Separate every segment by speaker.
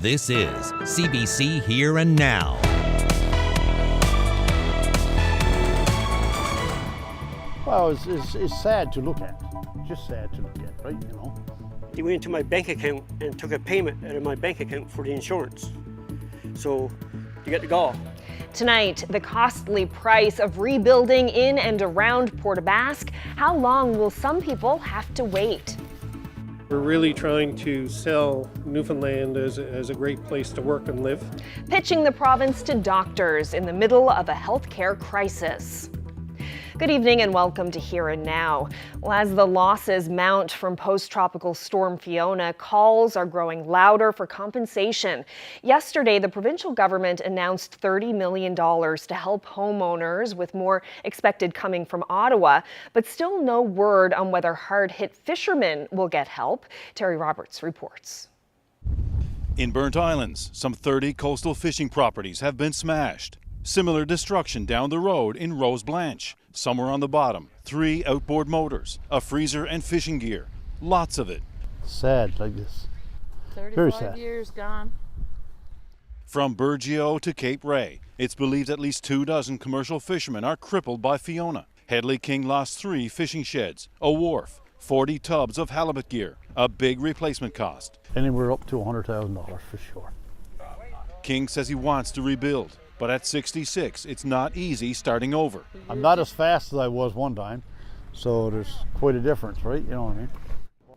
Speaker 1: This is CBC Here and Now.
Speaker 2: Well, it's sad to look at, just sad to look at, right, you know.
Speaker 3: They went into my bank account and took a payment out of my bank account for the insurance. So you get the gall.
Speaker 4: Tonight, the costly price of rebuilding in and around Port aux Basques. How long will some people have to wait?
Speaker 5: We're really trying to sell Newfoundland as a great place to work and live.
Speaker 4: Pitching the province to doctors in the middle of a healthcare crisis. Good evening and welcome to Here and Now. Well, as the losses mount from post-tropical storm Fiona, calls are growing louder for compensation. Yesterday, the provincial government announced $30 million to help homeowners, with more expected coming from Ottawa, but still no word on whether hard-hit fishermen will get help. Terry Roberts reports.
Speaker 6: In Burnt Islands, some 30 coastal fishing properties have been smashed. Similar destruction down the road in Rose Blanche. Somewhere on the bottom, 3 outboard motors, a freezer and fishing gear. Lots of it.
Speaker 2: Sad like this.
Speaker 7: 35 years gone.
Speaker 6: From Burgeo to Cape Ray, it's believed at least 24 commercial fishermen are crippled by Fiona. Hedley King lost 3 fishing sheds, a wharf, 40 tubs of halibut gear, a big replacement cost.
Speaker 2: Anywhere up to $100,000 for sure.
Speaker 6: King says he wants to rebuild. But at 66, it's not easy starting over.
Speaker 2: I'm not as fast as I was one time, so there's quite a difference, right? You know what I mean?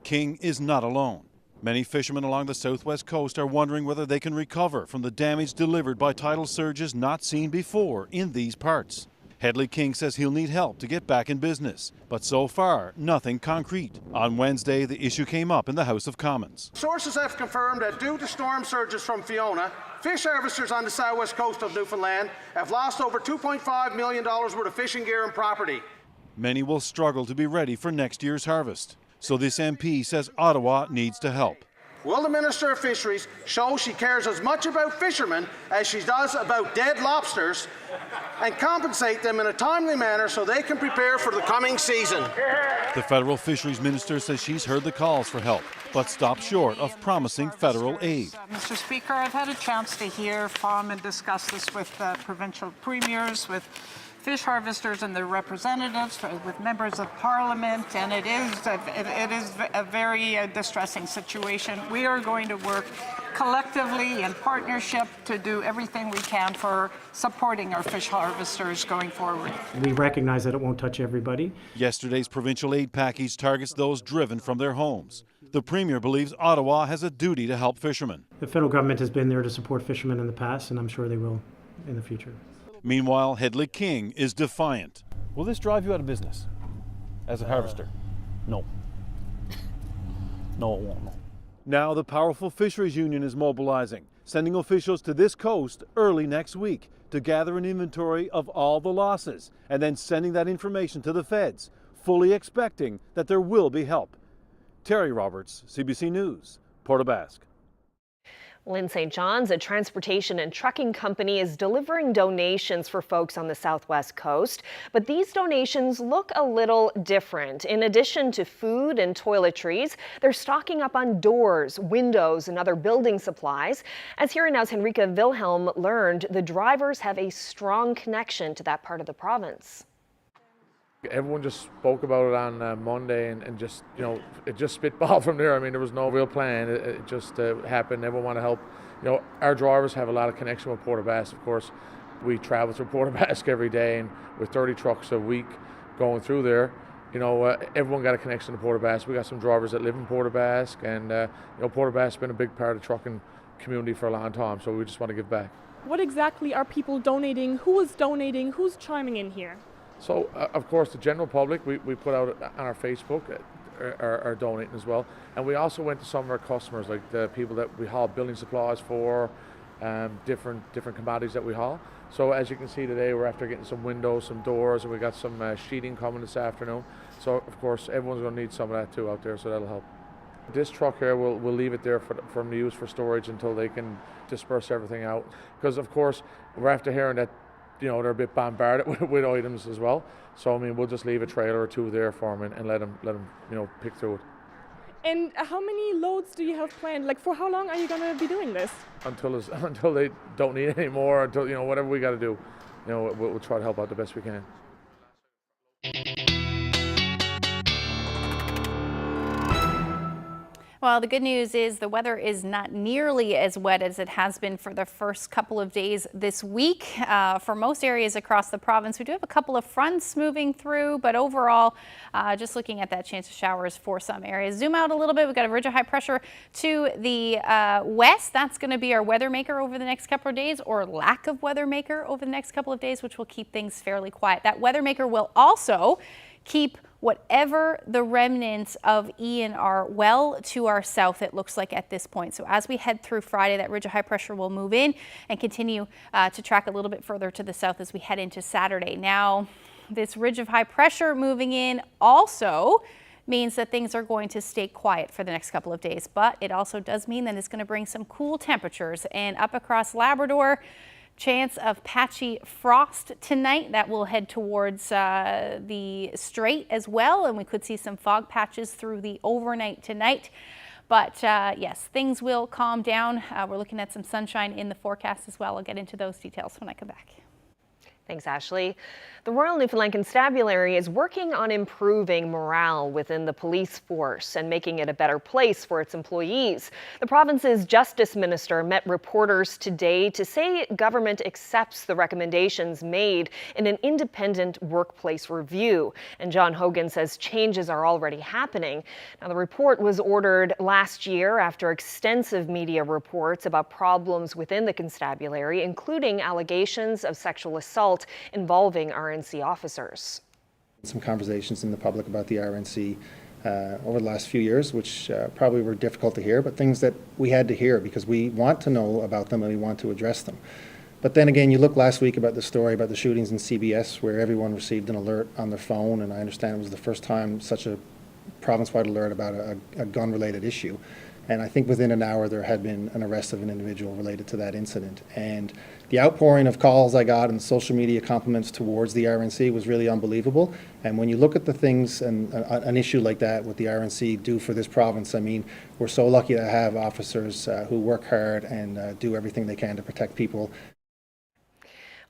Speaker 6: King is not alone. Many fishermen along the southwest coast are wondering whether they can recover from the damage delivered by tidal surges not seen before in these parts. Hedley King says he'll need help to get back in business, but so far, nothing concrete. On Wednesday, the issue came up in the House of Commons.
Speaker 8: Sources have confirmed that due to storm surges from Fiona, fish harvesters on the southwest coast of Newfoundland have lost over $2.5 million worth of fishing gear and property.
Speaker 6: Many will struggle to be ready for next year's harvest. So this MP says Ottawa needs to help.
Speaker 8: Will the Minister of Fisheries show she cares as much about fishermen as she does about dead lobsters and compensate them in a timely manner so they can prepare for the coming season?
Speaker 6: The Federal Fisheries Minister says she's heard the calls for help, but stopped short of promising federal aid.
Speaker 7: Mr. Speaker, I've had a chance to hear from and discuss this with provincial premiers, with fish harvesters and their representatives, with members of parliament, and it is a very distressing situation. We are going to work collectively in partnership to do everything we can for supporting our fish harvesters going forward.
Speaker 9: We recognize that it won't touch everybody.
Speaker 6: Yesterday's provincial aid package targets those driven from their homes. The Premier believes Ottawa has a duty to help fishermen.
Speaker 9: The federal government has been there to support fishermen in the past, and I'm sure they will in the future.
Speaker 6: Meanwhile, Hedley King is defiant.
Speaker 10: Will this drive you out of business as a harvester?
Speaker 2: No. No, it won't, no.
Speaker 6: Now the powerful Fisheries Union is mobilizing, sending officials to this coast early next week to gather an inventory of all the losses and then sending that information to the feds, fully expecting that there will be help. Terry Roberts, CBC News, Port aux Basques.
Speaker 4: In St. John's, a transportation and trucking company is delivering donations for folks on the southwest coast. But these donations look a little different. In addition to food and toiletries, they're stocking up on doors, windows, and other building supplies. As Here and Now's Henrika Wilhelm learned, the drivers have a strong connection to that part of the province.
Speaker 11: Everyone just spoke about it on Monday and just, you know, it just spitballed from there. I mean, there was no real plan. It just happened. Everyone wanted to help. You know, our drivers have a lot of connection with Port aux Basques. Of course, we travel through Port aux Basques every day, and with 30 trucks a week going through there, you know, everyone got a connection to Port aux Basques. We got some drivers that live in Port aux Basques, and you know, Port aux Basques has been a big part of the trucking community for a long time, so we just want to give back.
Speaker 12: What exactly are people donating? Who is donating? Who's chiming in here?
Speaker 11: So, of course, the general public, we put out on our Facebook, are donating as well. And we also went to some of our customers, like the people that we haul building supplies for, different commodities that we haul. So as you can see today, we're after getting some windows, some doors, and we got some sheeting coming this afternoon. So, of course, everyone's going to need some of that too out there, so that'll help. This truck here, we'll leave it there for them to use for storage until they can disperse everything out. Because, of course, we're after hearing that, you know, they're a bit bombarded with items as well. So, I mean, we'll just leave a trailer or two there for them and let them, you know, pick through it.
Speaker 12: And how many loads do you have planned? Like, for how long are you going to be doing this?
Speaker 11: Until they don't need any more, until, you know, whatever we got to do, you know, we'll try to help out the best we can.
Speaker 13: Well, the good news is the weather is not nearly as wet as it has been for the first couple of days this week. For most areas across the province, we do have a couple of fronts moving through, but overall, just looking at that chance of showers for some areas. Zoom out a little bit. We've got a ridge of high pressure to the west. That's going to be our weather maker over the next couple of days, or lack of weather maker over the next couple of days, which will keep things fairly quiet. That weather maker will also keep whatever the remnants of Ian are well to our south, it looks like at this point. So as we head through Friday, that ridge of high pressure will move in and continue to track a little bit further to the south as we head into Saturday. Now, this ridge of high pressure moving in also means that things are going to stay quiet for the next couple of days, but it also does mean that it's going to bring some cool temperatures. And up across Labrador, chance of patchy frost tonight that will head towards the strait as well, and we could see some fog patches through the overnight tonight. But yes, things will calm down. We're looking at some sunshine in the forecast as well. I'll get into those details when I come back.
Speaker 4: Thanks, Ashley. The Royal Newfoundland Constabulary is working on improving morale within the police force and making it a better place for its employees. The province's justice minister met reporters today to say government accepts the recommendations made in an independent workplace review. And John Hogan says changes are already happening. Now, the report was ordered last year after extensive media reports about problems within the constabulary, including allegations of sexual assault involving RNC officers.
Speaker 14: Some conversations in the public about the RNC over the last few years, which probably were difficult to hear, but things that we had to hear because we want to know about them and we want to address them. But then again, you look last week about the story about the shootings in CBS where everyone received an alert on their phone, and I understand it was the first time such a province-wide alert about a gun-related issue. And I think within an hour there had been an arrest of an individual related to that incident. And the outpouring of calls I got and social media compliments towards the RNC was really unbelievable. And when you look at the things and an issue like that, what the RNC do for this province, I mean, we're so lucky to have officers who work hard and do everything they can to protect people.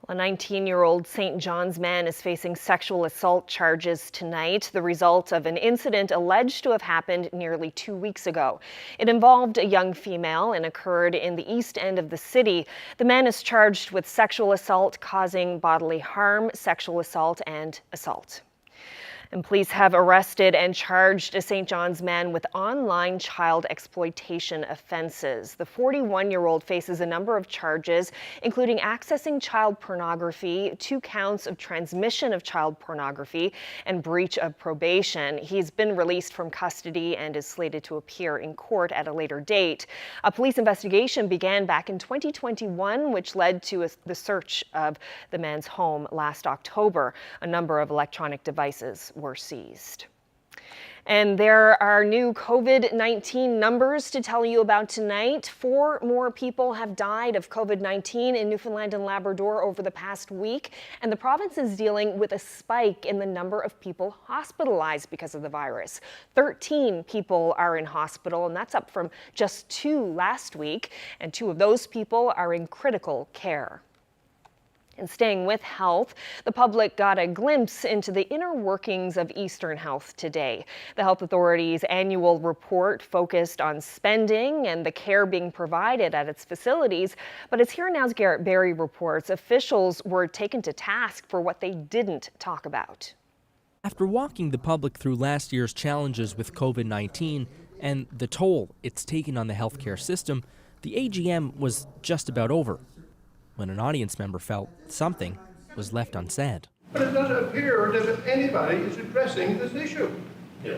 Speaker 4: A 19-year-old St. John's man is facing sexual assault charges tonight, the result of an incident alleged to have happened nearly 2 weeks ago. It involved a young female and occurred in the east end of the city. The man is charged with sexual assault causing bodily harm, sexual assault, and assault. And police have arrested and charged a St. John's man with online child exploitation offenses. The 41-year-old faces a number of charges, including accessing child pornography, 2 counts of transmission of child pornography, and breach of probation. He's been released from custody and is slated to appear in court at a later date. A police investigation began back in 2021, which led to the search of the man's home last October. A number of electronic devices were seized. And there are new COVID-19 numbers to tell you about tonight. 4 more people have died of COVID-19 in Newfoundland and Labrador over the past week, and the province is dealing with a spike in the number of people hospitalized because of the virus. 13 people are in hospital, and that's up from just 2 last week, and 2 of those people are in critical care. And staying with health, the public got a glimpse into the inner workings of Eastern Health today. The Health Authority's annual report focused on spending and the care being provided at its facilities. But as Here Now's Garrett Berry reports, officials were taken to task for what they didn't talk about.
Speaker 15: After walking the public through last year's challenges with COVID-19 and the toll it's taken on the healthcare system, the AGM was just about over, when an audience member felt something was left unsaid.
Speaker 16: But it doesn't appear that anybody is addressing this issue.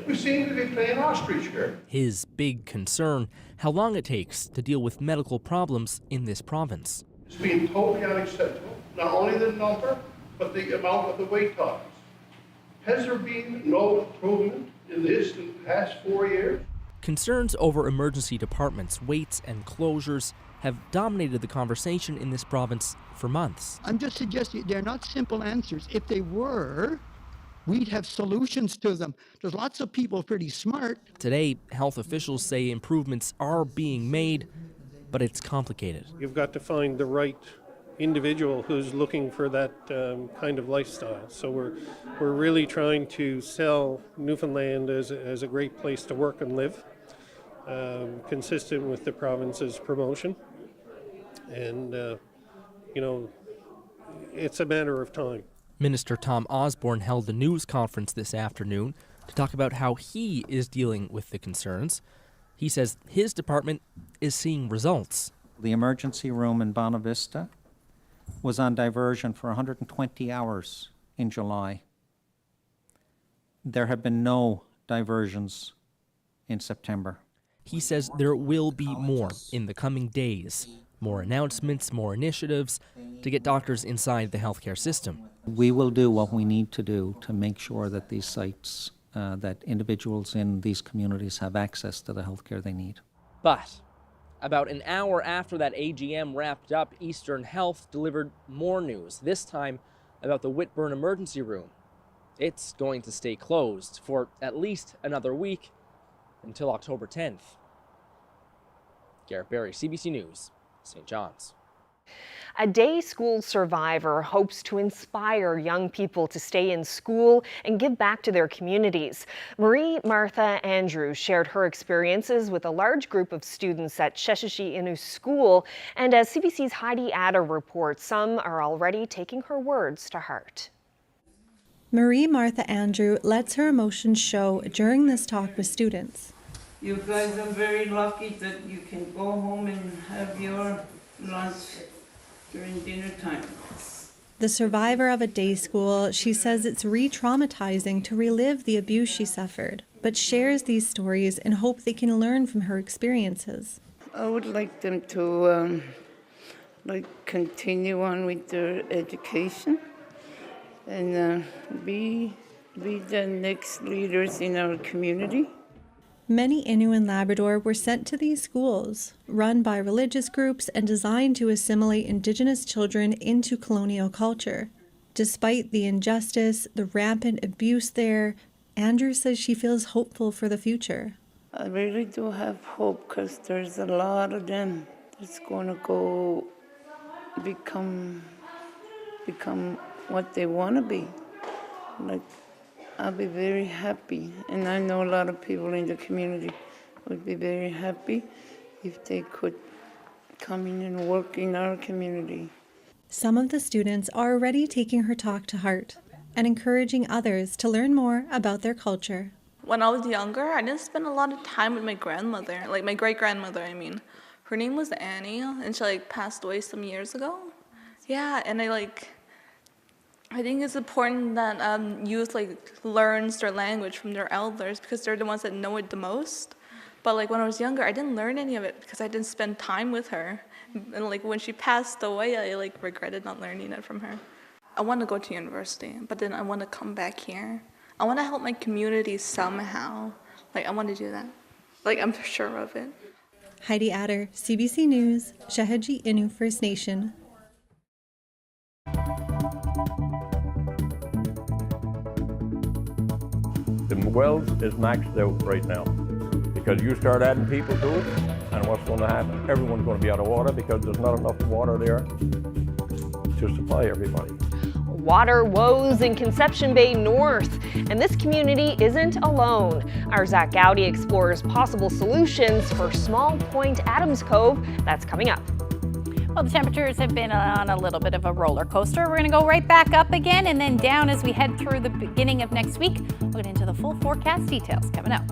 Speaker 16: We seem to be playing ostrich here.
Speaker 15: His big concern, how long it takes to deal with medical problems in this province.
Speaker 16: It's been totally unacceptable, not only the number, but the amount of the wait times. Has there been no improvement in this in the past 4 years?
Speaker 15: Concerns over emergency departments, waits, and closures have dominated the conversation in this province for months.
Speaker 17: I'm just suggesting they're not simple answers. If they were, we'd have solutions to them. There's lots of people pretty smart.
Speaker 15: Today, health officials say improvements are being made, but it's complicated.
Speaker 5: You've got to find the right individual who's looking for that kind of lifestyle. So we're really trying to sell Newfoundland as a great place to work and live, consistent with the province's promotion. And, it's a matter of time.
Speaker 15: Minister Tom Osborne held a news conference this afternoon to talk about how he is dealing with the concerns. He says his department is seeing results.
Speaker 18: The emergency room in Bonavista was on diversion for 120 hours in July. There have been no diversions in September.
Speaker 15: He says there will be more in the coming days. More announcements, more initiatives to get doctors inside the healthcare system.
Speaker 18: We will do what we need to do to make sure that these sites, that individuals in these communities have access to the healthcare they need.
Speaker 15: But about an hour after that AGM wrapped up, Eastern Health delivered more news, this time about the Whitburn Emergency Room. It's going to stay closed for at least another week until October 10th. Garrett Berry, CBC News, St. John's.
Speaker 4: A day school survivor hopes to inspire young people to stay in school and give back to their communities. Marie Martha Andrews shared her experiences with a large group of students at Sheshashi Innu School, and as CBC's Heidi Adder reports, some are already taking her words to heart.
Speaker 19: Marie Martha Andrew lets her emotions show during this talk with students.
Speaker 20: You guys are very lucky that you can go home and have your lunch during dinner time.
Speaker 19: The survivor of a day school, she says it's re-traumatizing to relive the abuse she suffered, but shares these stories in hope they can learn from her experiences.
Speaker 20: I would like them to continue on with their education and be the next leaders in our community.
Speaker 19: Many Innu and Labrador were sent to these schools, run by religious groups and designed to assimilate Indigenous children into colonial culture. Despite the injustice, the rampant abuse there, Andrew says she feels hopeful for the future.
Speaker 20: I really do have hope because there's a lot of them that's going to go become what they want to be. Like, I'll be very happy, and I know a lot of people in the community would be very happy if they could come in and work in our community.
Speaker 19: Some of the students are already taking her talk to heart and encouraging others to learn more about their culture.
Speaker 21: When I was younger, I didn't spend a lot of time with my grandmother, like my great-grandmother, I mean. Her name was Annie, and she passed away some years ago. Yeah, and I think it's important that youth learns their language from their elders because they're the ones that know it the most. But when I was younger, I didn't learn any of it because I didn't spend time with her. And when she passed away, I regretted not learning it from her. I want to go to university, but then I want to come back here. I want to help my community somehow. I want to do that. I'm sure of it.
Speaker 19: Heidi Adder, CBC News, Sheshashi Innu First Nation.
Speaker 22: The wells is maxed out right now because you start adding people to it, and what's going to happen? Everyone's going to be out of water because there's not enough water there to supply everybody.
Speaker 4: Water woes in Conception Bay North, and this community isn't alone. Our Zach Gowdy explores possible solutions for Small Point Adams Cove. That's coming up.
Speaker 13: Well, the temperatures have been on a little bit of a roller coaster. We're going to go right back up again and then down as we head through the beginning of next week. We'll get into the full forecast details coming up.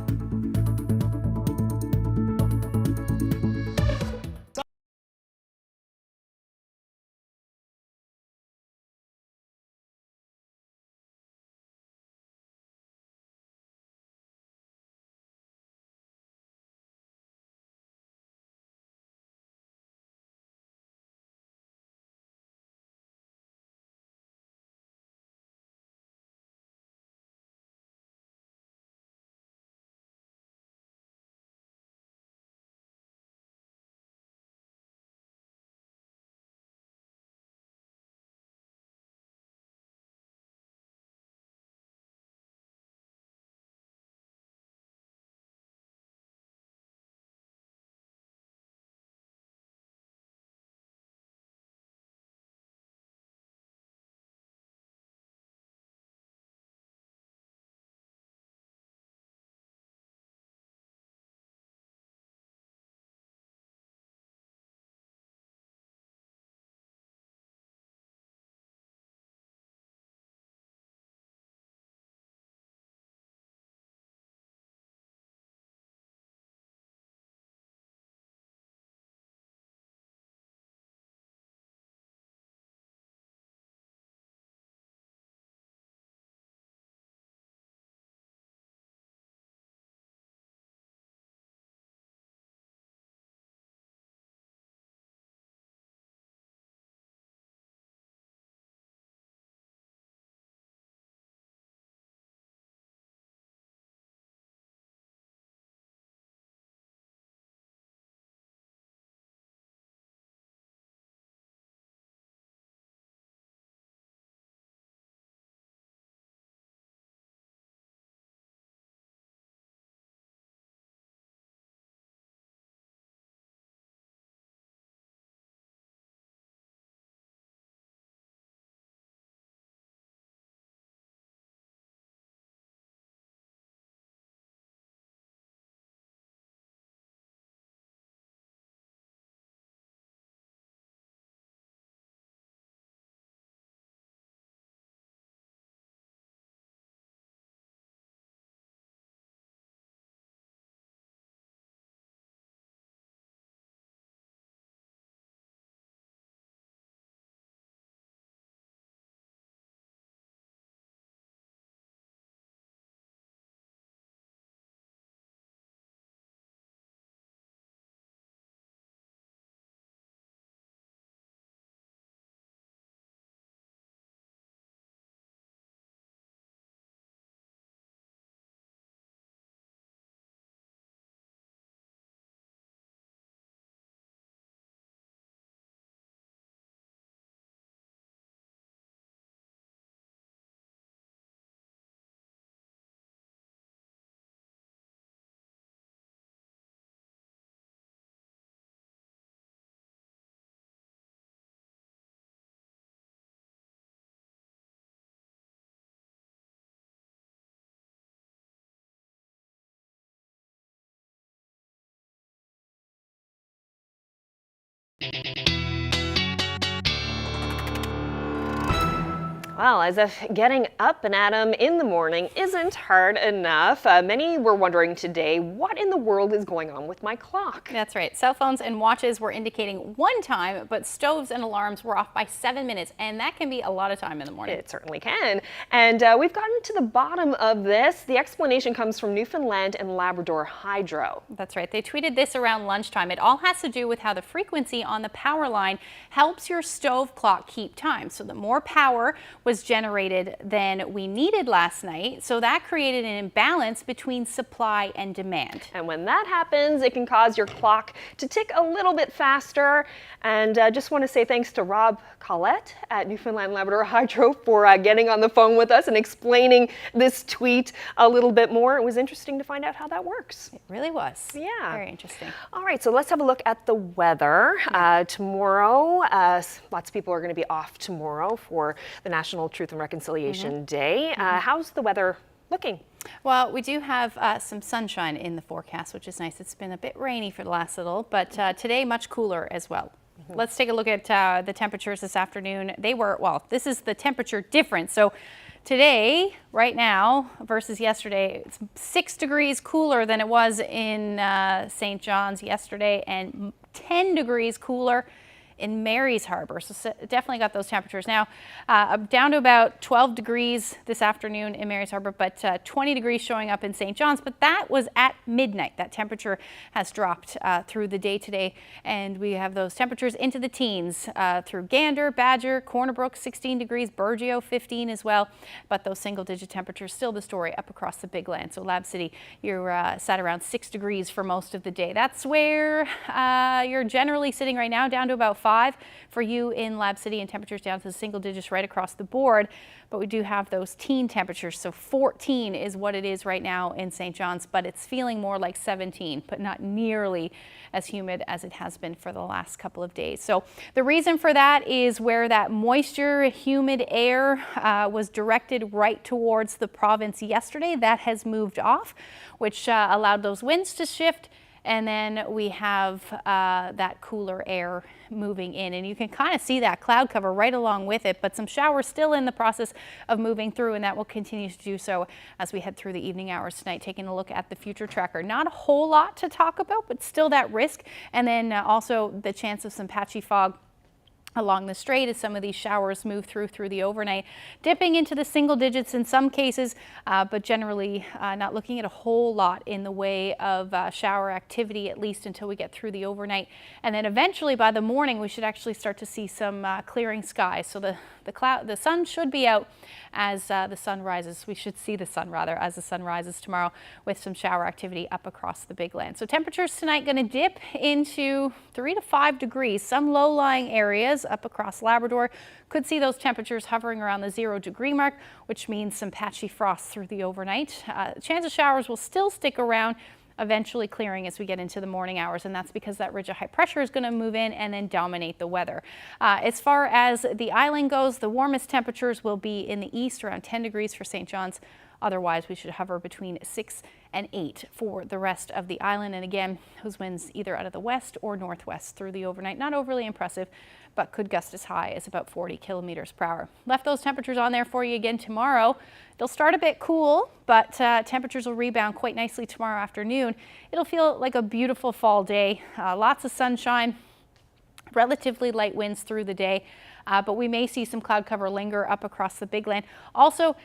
Speaker 4: Well, as if getting up and at 'em in the morning isn't hard enough, many were wondering today, what in the world is going on with my clock?
Speaker 13: That's right. Cell phones and watches were indicating one time, but stoves and alarms were off by 7 minutes, and that can be a lot of time in the morning.
Speaker 4: It certainly can. And we've gotten to the bottom of this. The explanation comes from Newfoundland and Labrador Hydro.
Speaker 13: That's right. They tweeted this around lunchtime. It all has to do with how the frequency on the power line helps your stove clock keep time. So the more power was generated than we needed last night. So that created an imbalance between supply and demand.
Speaker 4: And when that happens, it can cause your clock to tick a little bit faster. And just want to say thanks to Rob Collette at Newfoundland Labrador Hydro for getting on the phone with us and explaining this tweet a little bit more. It was interesting to find out how that works.
Speaker 13: It really was.
Speaker 4: Yeah.
Speaker 13: Very interesting.
Speaker 4: All right, so let's have a look at the weather. Tomorrow, lots of people are going to be off tomorrow for the National Truth and Reconciliation Day. How's the weather looking?
Speaker 13: Well, we do have some sunshine in the forecast, which is nice. It's been a bit rainy for the last little, but today much cooler as well. Let's take a look at the temperatures this afternoon. They were, well, this is the temperature difference. So today, right now, versus yesterday, it's 6 degrees cooler than it was in St. John's yesterday, and 10 degrees cooler in Mary's Harbor. So definitely got those temperatures. Now down to about 12 degrees this afternoon in Mary's Harbor, but 20 degrees showing up in St. John's. But that was at midnight. That temperature has dropped through the day today, and we have those temperatures into the teens through Gander, Badger, Corner Brook, 16 degrees, Burgeo 15 as well. But those single-digit temperatures still the story up across the Big Land. So Lab City, you're sat around 6 degrees for most of the day. That's where you're generally sitting right now, down to about 5 for you in Lab City, and temperatures down to the single digits right across the board. But we do have those teen temperatures. So 14 is what it is right now in St. John's, but it's feeling more like 17, but not nearly as humid as it has been for the last couple of days. So the reason for that is where that moisture, humid air was directed right towards the province yesterday. That has moved off, which allowed those winds to shift. And then we have that cooler air moving in, and you can kind of see that cloud cover right along with it, but some showers still in the process of moving through, and that will continue to do so as we head through the evening hours tonight. Taking a look at the future tracker, not a whole lot to talk about, but still that risk, and then also the chance of some patchy fog along the strait as some of these showers move through the overnight, dipping into the single digits in some cases, but generally not looking at a whole lot in the way of shower activity, at least until we get through the overnight. And then eventually by the morning we should actually start to see some clearing skies. So the sun should be out as the sun rises. We should see the sun rather as the sun rises tomorrow, with some shower activity up across the Big Land. So temperatures tonight going to dip into 3 to 5 degrees. Some low-lying areas up across Labrador could see those temperatures hovering around the 0 degree mark, which means some patchy frost through the overnight. Chance of showers will still stick around, eventually clearing as we get into the morning hours, and that's because that ridge of high pressure is going to move in and then dominate the weather. As far as the island goes, the warmest temperatures will be in the east, around 10 degrees for St. John's. Otherwise, we should hover between 6 and 8 for the rest of the island. And again, those winds either out of the west or northwest through the overnight. Not overly impressive, but could gust as high as about 40 kilometers per hour. Left those temperatures on there for you again tomorrow. They'll start a bit cool, but temperatures will rebound quite nicely tomorrow afternoon. It'll feel like a beautiful fall day. Lots of sunshine, relatively light winds through the day. But we may see some cloud cover linger up across the Big Land. Also,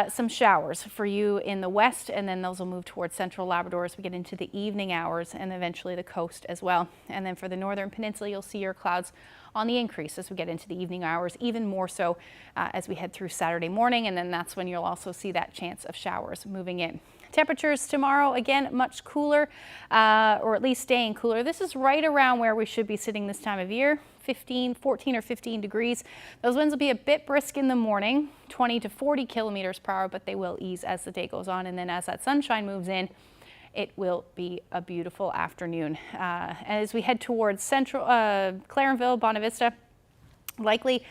Speaker 13: some showers for you in the west, and then those will move towards central Labrador as we get into the evening hours, and eventually the coast as well. And then for the northern peninsula, you'll see your clouds on the increase as we get into the evening hours, even more so as we head through Saturday morning, and then that's when you'll also see that chance of showers moving in. Temperatures tomorrow, again, much cooler, or at least staying cooler. This is right around where we should be sitting this time of year, 14 or 15 degrees. Those winds will be a bit brisk in the morning, 20 to 40 kilometers per hour, but they will ease as the day goes on. And then as that sunshine moves in, it will be a beautiful afternoon. As we head towards central Clarenville, Bonavista, likely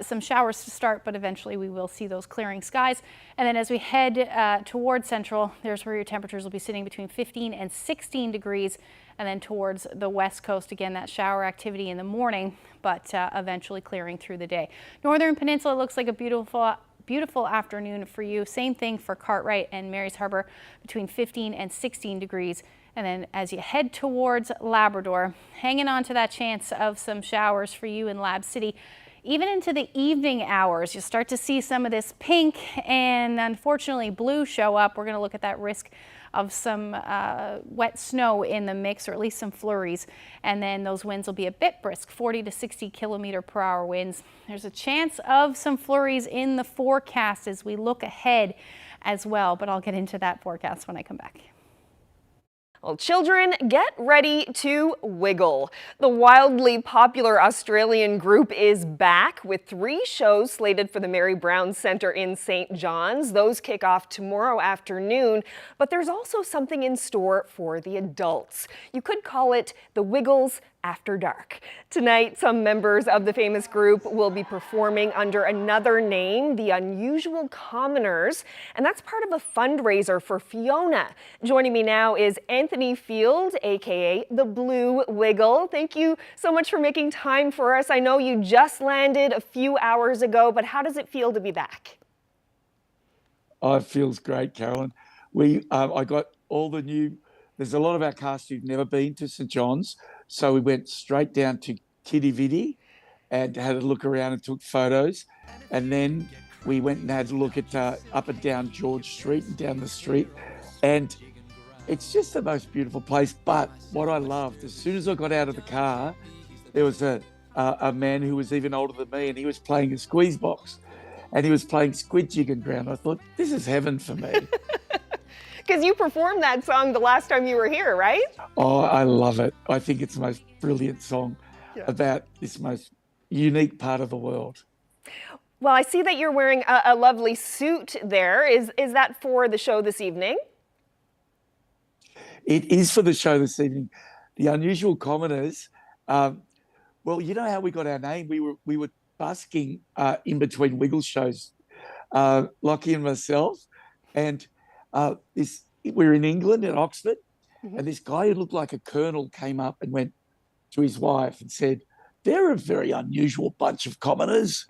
Speaker 13: some showers to start, but eventually we will see those clearing skies. And then as we head towards central, there's where your temperatures will be sitting between 15 and 16 degrees. and then towards the west coast, again, that shower activity in the morning, but eventually clearing through the day. Northern Peninsula looks like a beautiful afternoon for you. Same thing for Cartwright and Mary's Harbour, between 15 and 16 degrees. And then as you head towards Labrador, hanging on to that chance of some showers for you in Lab City. Even into the evening hours, you'll start to see some of this pink and unfortunately blue show up. We're going to look at that risk of some wet snow in the mix, or at least some flurries. And then those winds will be a bit brisk, 40 to 60 kilometer per hour winds. There's a chance of some flurries in the forecast as we look ahead as well, but I'll get into that forecast when I come back.
Speaker 4: Well, children, get ready to wiggle. The wildly popular Australian group is back with 3 shows slated for the Mary Brown Centre in St. John's. Those kick off tomorrow afternoon, but there's also something in store for the adults. You could call it the Wiggles After Dark. Tonight, some members of the famous group will be performing under another name, the Unusual Commoners, and that's part of a fundraiser for Fiona. Joining me now is Anthony Field, aka the Blue Wiggle. Thank you so much for making time for us. I know you just landed a few hours ago, but how does it feel to be back?
Speaker 1: Oh, it feels great, Carolyn. I got all the new. There's a lot of our cast who've never been to St. John's, so we went straight down to Kitty Vitty and had a look around and took photos, and then we went and had a look at up and down George Street and down the street, and it's just the most beautiful place. But what I loved, as soon as I got out of the car, there was a man who was even older than me, and he was playing a squeeze box, and he was playing Squid Jig and Ground. I thought, this is heaven for me.
Speaker 4: Because you performed that song the last time you were here, right?
Speaker 1: Oh, I love it. I think it's the most brilliant song about this most unique part of the world.
Speaker 4: Well, I see that you're wearing a lovely suit there. Is that for the show this evening?
Speaker 1: It is for the show this evening. The Unusual Commoners. Well, you know how we got our name? We were busking in between Wiggle shows, Lockie and myself, and we're in England in Oxford, and this guy who looked like a colonel came up and went to his wife and said, "They're a very unusual bunch of commoners."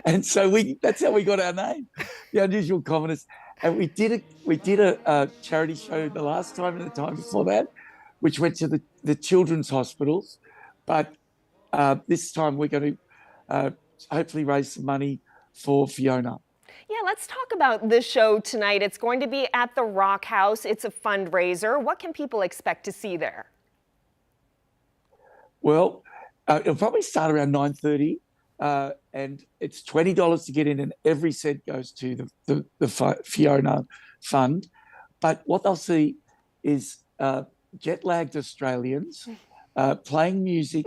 Speaker 1: And so that's how we got our name, the Unusual Commoners. And we did a charity show the last time and the time before that, which went to the children's hospitals. But this time we're going to hopefully raise some money for Fiona.
Speaker 4: Yeah, let's talk about this show tonight. It's going to be at the Rock House. It's a fundraiser. What can people expect to see there?
Speaker 1: Well, it'll probably start around 9:30, and it's $20 to get in, and every cent goes to the Fiona Fund. But what they'll see is jet-lagged Australians playing music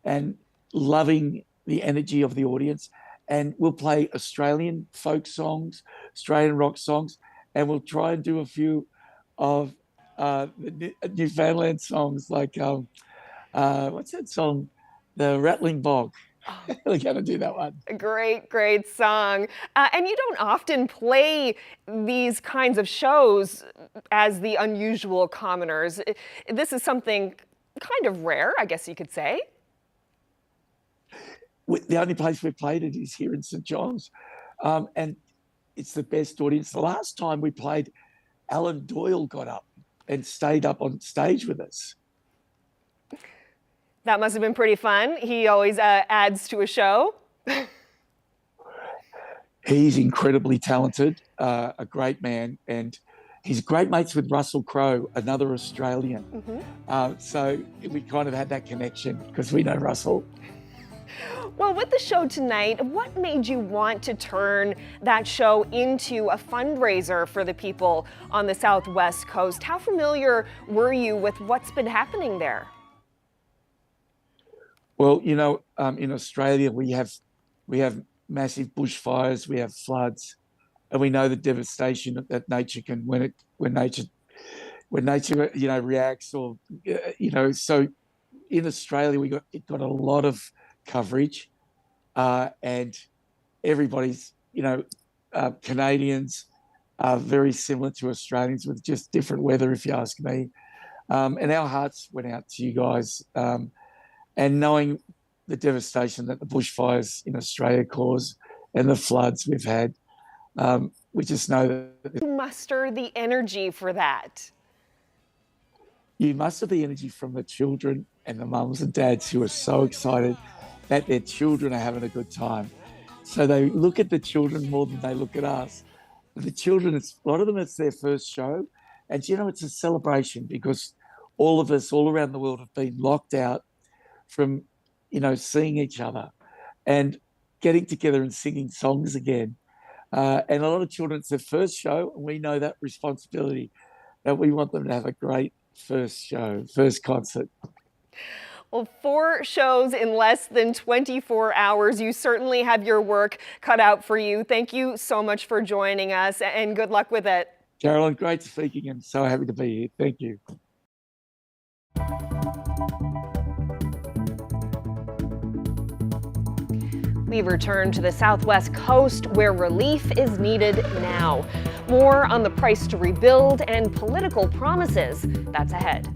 Speaker 1: and loving the energy of the audience. And we'll play Australian folk songs, Australian rock songs, and we'll try and do a few of the Newfoundland songs, like what's that song? The Rattling Bog. We're going to do that one.
Speaker 4: A great song. And you don't often play these kinds of shows as the Unusual Commoners. This is something kind of rare, I guess you could say.
Speaker 1: The only place we've played it is here in St. John's, and it's the best audience. The last time we played, Alan Doyle got up and stayed up on stage with us.
Speaker 4: That must have been pretty fun. He always adds to a show.
Speaker 1: He's incredibly talented, a great man, and he's great mates with Russell Crowe, another Australian. So we kind of had that connection because we know Russell.
Speaker 4: Well, with the show tonight, what made you want to turn that show into a fundraiser for the people on the Southwest Coast? How familiar were you with what's been happening there?
Speaker 1: Well, you know, in Australia, we have massive bushfires, we have floods, and we know the devastation that nature can when nature reacts, or so in Australia it got a lot of coverage, and everybody's Canadians are very similar to Australians with just different weather, if you ask me. And our hearts went out to you guys. And knowing the devastation that the bushfires in Australia cause and the floods we've had, we just know that
Speaker 4: You muster the energy for that.
Speaker 1: you muster the energy from the children and the mums and dads who are so excited that their children are having a good time. So they look at the children more than they look at us. The children, a lot of them, it's their first show. And, it's a celebration because all of us all around the world have been locked out from, seeing each other and getting together and singing songs again. And a lot of children, it's their first show, and we know that responsibility that we want them to have a great first show, first concert.
Speaker 4: Well, 4 shows in less than 24 hours. You certainly have your work cut out for you. Thank you so much for joining us, and good luck with it.
Speaker 1: Carolyn, great speaking and so happy to be here. Thank you.
Speaker 4: We return to the southwest coast where relief is needed now. More on the price to rebuild and political promises. That's ahead.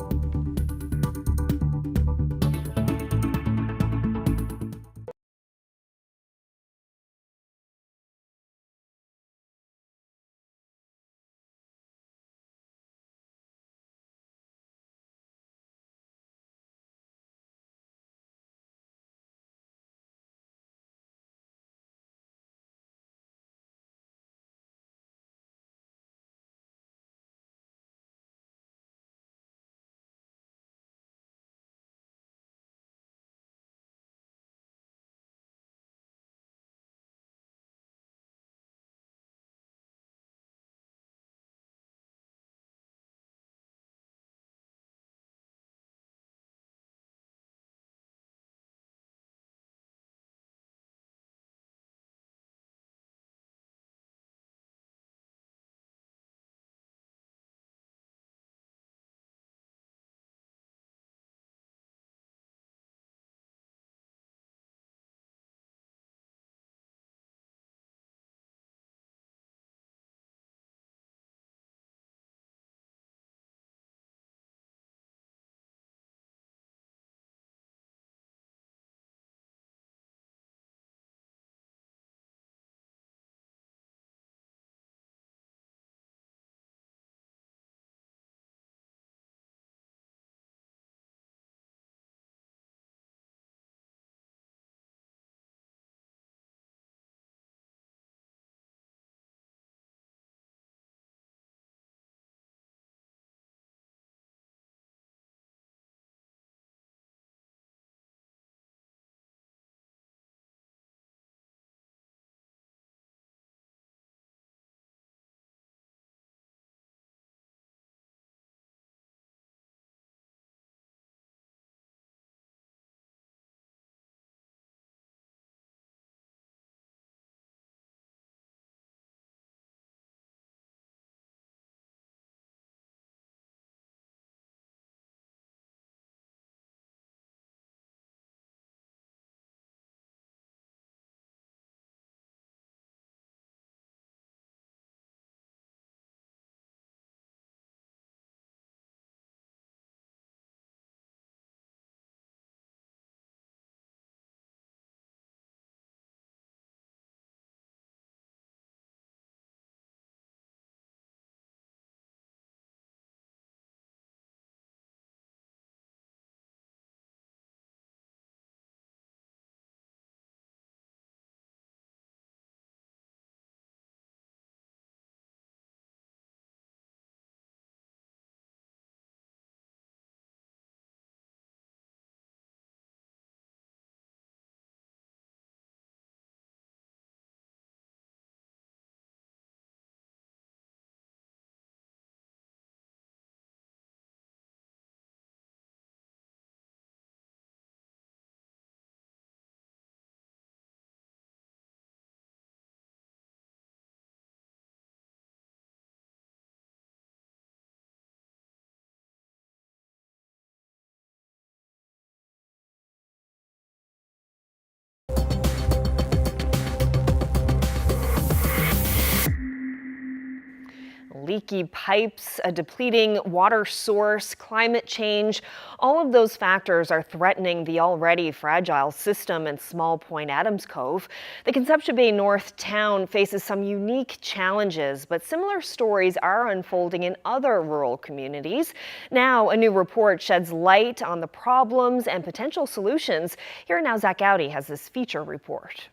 Speaker 4: leaky pipes, a depleting water source, climate change. All of those factors are threatening the already fragile system in Small Point Adams Cove. The Conception Bay North town faces some unique challenges, but similar stories are unfolding in other rural communities. Now, a new report sheds light on the problems and potential solutions. Here now, Zach Gowdy has this feature report.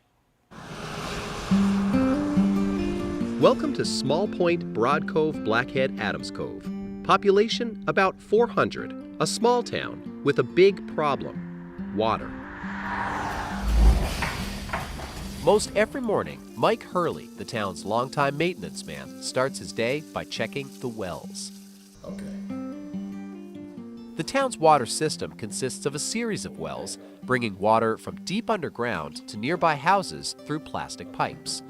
Speaker 3: Welcome to Small Point, Broad Cove, Blackhead, Adams Cove. Population about 400, a small town with a big problem: water. Most every morning, Mike Hurley, the town's longtime maintenance man, starts his day by checking the wells. The town's water system consists of a series of wells, bringing water from deep underground to nearby houses through plastic pipes.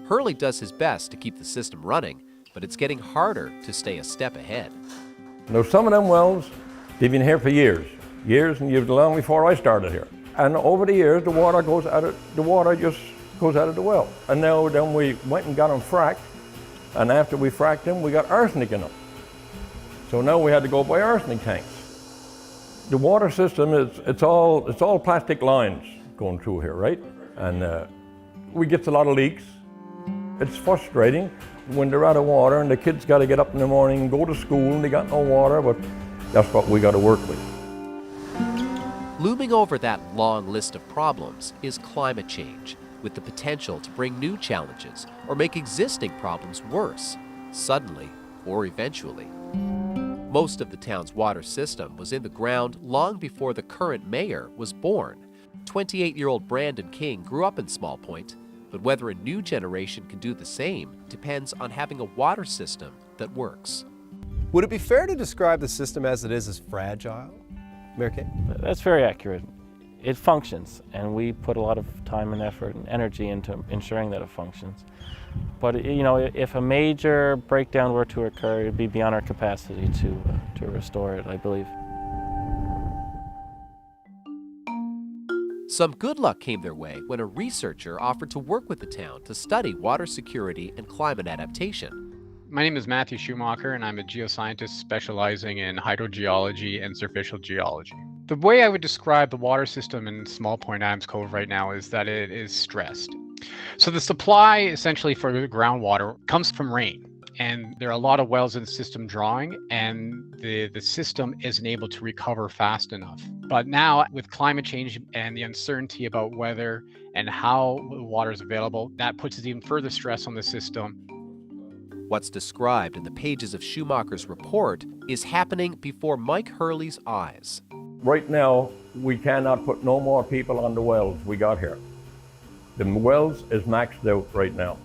Speaker 3: Hurley does his best to keep the system running, but it's getting harder to stay a step ahead.
Speaker 22: Now, some of them wells, they've been here for years, and long before I started here. And over the years, the water just goes out of the well. And now then we went and got them fracked, and after we fracked them, we got arsenic in them. So now we had to go buy arsenic tanks. The water system it's all plastic lines going through here, right? And we get a lot of leaks. It's frustrating when they're out of water and the kids got to get up in the morning and go to school and they got no water, but that's what we got to work with.
Speaker 3: Looming over that long list of problems is climate change, with the potential to bring new challenges or make existing problems worse, suddenly or eventually. Most of the town's water system was in the ground long before the current mayor was born. 28-year-old Brandon King grew up in Small Point, but whether a new generation can do the same depends on having a water system that works.
Speaker 8: Would it be fair to describe the system as it is as fragile? Mayor King?
Speaker 23: That's very accurate. It functions, and we put a lot of time and effort and energy into ensuring that it functions. But you know, if a major breakdown were to occur, it'd be beyond our capacity to restore it, I believe.
Speaker 3: Some good luck came their way when a researcher offered to work with the town to study water security and climate adaptation.
Speaker 24: My name is Matthew Schumacher, and I'm a geoscientist specializing in hydrogeology and surficial geology. The way I would describe the water system in Small Point Adams Cove right now is that it is stressed. So the supply essentially for the groundwater comes from rain, and there are a lot of wells in the system drawing, and the system isn't able to recover fast enough. But now with climate change and the uncertainty about whether and how the water is available, that puts even further stress on the system.
Speaker 3: What's described in the pages of Schumacher's report is happening before Mike Hurley's eyes.
Speaker 22: Right now, we cannot put no more people on the wells we got here. The wells is maxed out right now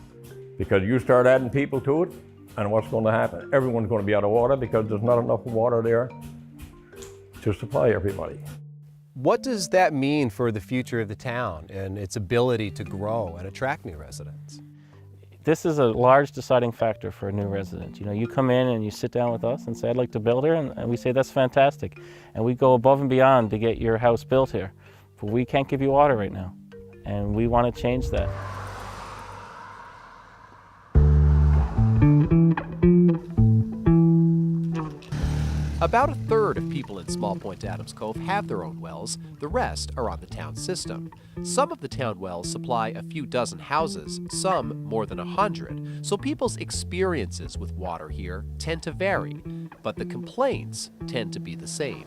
Speaker 22: because you start adding people to it, and what's going to happen? Everyone's going to be out of water because there's not enough water there to supply everybody.
Speaker 8: What does that mean for the future of the town and its ability to grow and attract new residents?
Speaker 23: This is a large deciding factor for a new resident. You know, you come in and you sit down with us and say, I'd like to build here, and we say, that's fantastic. And we go above and beyond to get your house built here. But we can't give you water right now, and we want to change that.
Speaker 3: About a third of people in Small Point Adams Cove have their own wells. The rest are on the town system. Some of the town wells supply a few dozen houses, some more than 100. So people's experiences with water here tend to vary, but the complaints tend to be the same.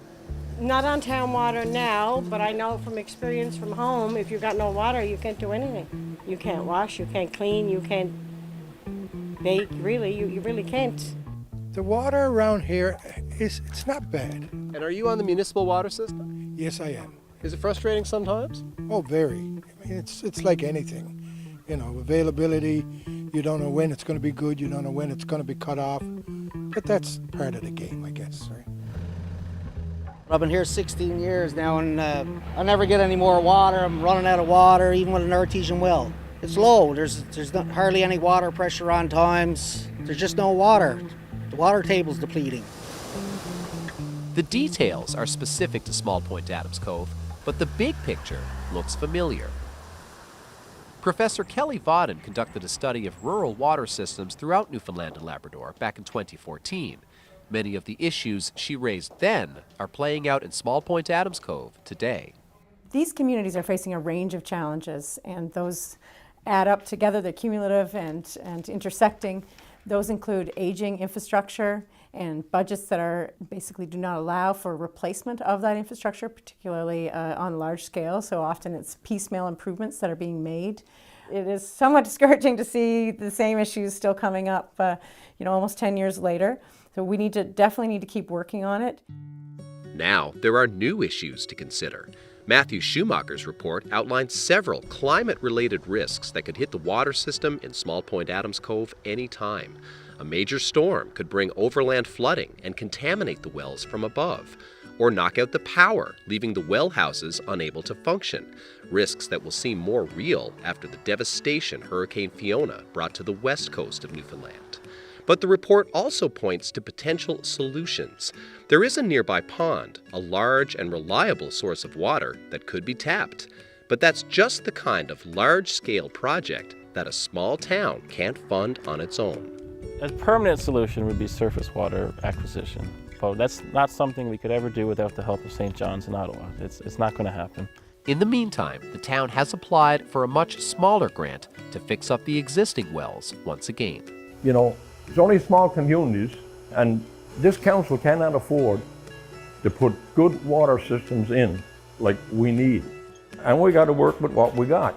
Speaker 25: Not on town water now, but I know from experience from home, if you've got no water, you can't do anything. You can't wash, you can't clean, you can't bake, really, you really can't.
Speaker 26: The water around here it's not bad.
Speaker 8: And are you on the municipal water system?
Speaker 26: Yes, I am.
Speaker 8: Is it frustrating sometimes?
Speaker 26: Oh, very. I mean, it's like anything. You know, availability, you don't know when it's going to be good, you don't know when it's going to be cut off. But that's part of the game, I guess, right?
Speaker 27: I've been here 16 years now, and I never get any more water. I'm running out of water, even with an artesian well. It's low. There's not hardly any water pressure on times. There's just no water. The water table's depleting.
Speaker 3: The details are specific to Small Point Adams Cove, but the big picture looks familiar. Professor Kelly Vodden conducted a study of rural water systems throughout Newfoundland and Labrador back in 2014. Many of the issues she raised then are playing out in Small Point Adams Cove today.
Speaker 2: These communities are facing a range of challenges, and those add up together. They're cumulative and intersecting. Those include aging infrastructure and budgets that are basically do not allow for replacement of that infrastructure, particularly on large scale. So often it's piecemeal improvements that are being made. It is somewhat discouraging to see the same issues still coming up, almost 10 years later. So we definitely need to keep working on it.
Speaker 3: Now there are new issues to consider. Matthew Schumacher's report outlines several climate-related risks that could hit the water system in Small Point Adams Cove anytime. A major storm could bring overland flooding and contaminate the wells from above, or knock out the power, leaving the well houses unable to function. Risks that will seem more real after the devastation Hurricane Fiona brought to the west coast of Newfoundland. But the report also points to potential solutions. There is a nearby pond, a large and reliable source of water that could be tapped. But that's just the kind of large-scale project that a small town can't fund on its own.
Speaker 23: A permanent solution would be surface water acquisition, but that's not something we could ever do without the help of St. John's in Ottawa. It's not going to happen.
Speaker 3: In the meantime, the town has applied for a much smaller grant to fix up the existing wells once again.
Speaker 22: You know, it's only small communities, and this council cannot afford to put good water systems in like we need. And we got to work with what we got.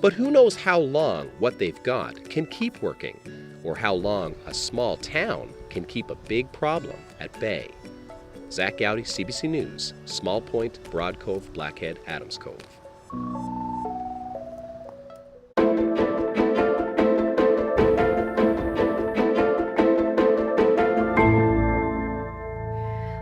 Speaker 3: But who knows how long what they've got can keep working, or how long a small town can keep a big problem at bay. Zach Gowdy, CBC News, Small Point, Broad Cove, Blackhead, Adams Cove.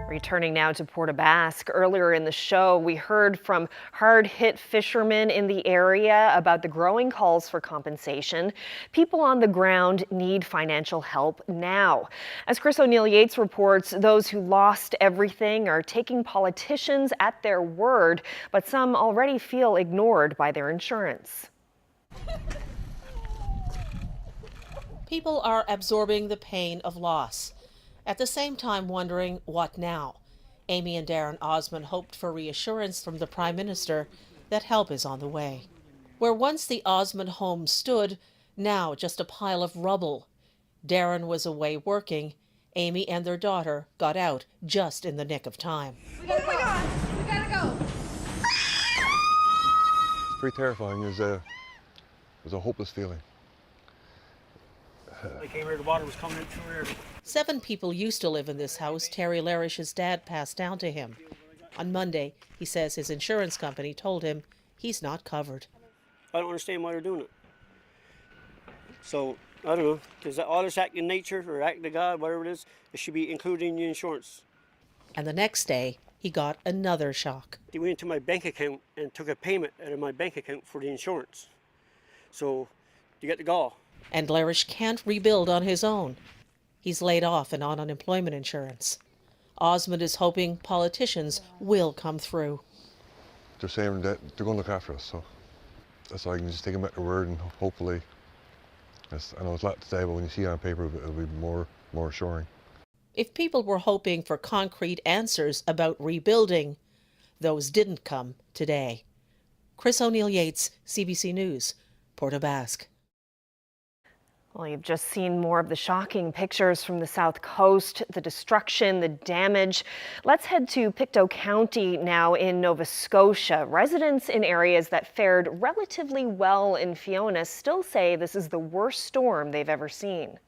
Speaker 4: Returning now to Port aux Basques. Earlier in the show, we heard from hard-hit fishermen in the area about the growing calls for compensation. People on the ground need financial help now. As Chris O'Neill Yates reports, those who lost everything are taking politicians at their word, but some already feel ignored by their insurance.
Speaker 6: People are absorbing the pain of loss, at the same time wondering what now. Amy and Darren Osmond hoped for reassurance from the Prime Minister that help is on the way. Where once the Osmond home stood, now just a pile of rubble. Darren was away working. Amy and their daughter got out just in the nick of time.
Speaker 7: We gotta go. We gotta go.
Speaker 9: It's pretty terrifying. It was a hopeless feeling.
Speaker 6: I came here, the water was coming in through here. 7 people used to live in this house Terry Larish's dad passed down to him. On Monday, he says his insurance company told him he's not covered.
Speaker 10: I don't understand why they're doing it. So, I don't know. Is that all this act in nature or act of God, whatever it is, it should be included in your insurance.
Speaker 6: And the next day, he got another shock.
Speaker 10: They went into my bank account and took a payment out of my bank account for the insurance. So, you get the gall.
Speaker 6: And Larish can't rebuild on his own. He's laid off and on unemployment insurance. Osmond is hoping politicians will come through.
Speaker 9: They're saying that they're going to look after us, so that's all. I can just take them at their word, and hopefully, I know it's a lot to say, but when you see it on paper, it'll be more assuring.
Speaker 6: If people were hoping for concrete answers about rebuilding, those didn't come today. Chris O'Neill Yates, CBC News, Port aux Basques.
Speaker 4: Well, you've just seen more of the shocking pictures from the South Coast, the destruction, the damage. Let's head to Pictou County now in Nova Scotia. Residents in areas that fared relatively well in Fiona still say this is the worst storm they've ever seen.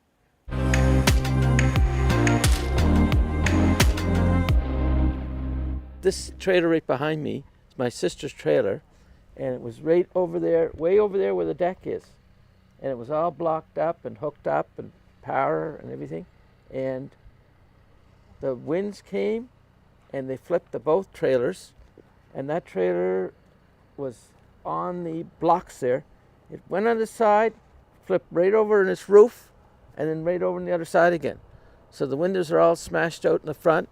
Speaker 11: This trailer right behind me is my sister's trailer, and it was right over there, way over there where the deck is. And it was all blocked up and hooked up and power and everything. And the winds came and they flipped both trailers, and that trailer was on the blocks there. It went on the side, flipped right over in its roof, and then right over on the other side again. So the windows are all smashed out in the front.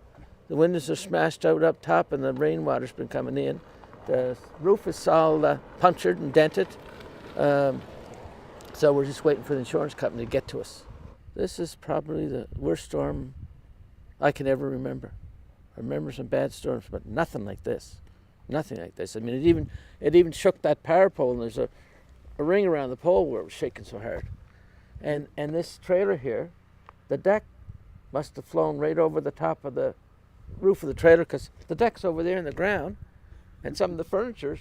Speaker 11: The windows are smashed out up top, and the rainwater's been coming in. The roof is all punctured and dented. So we're just waiting for the insurance company to get to us. This is probably the worst storm I can ever remember. I remember some bad storms, but nothing like this. Nothing like this. I mean, it even shook that power pole, and there's a ring around the pole where it was shaking so hard. And this trailer here, the deck must have flown right over the top of the roof of the trailer, because the deck's over there in the ground, and some of the furniture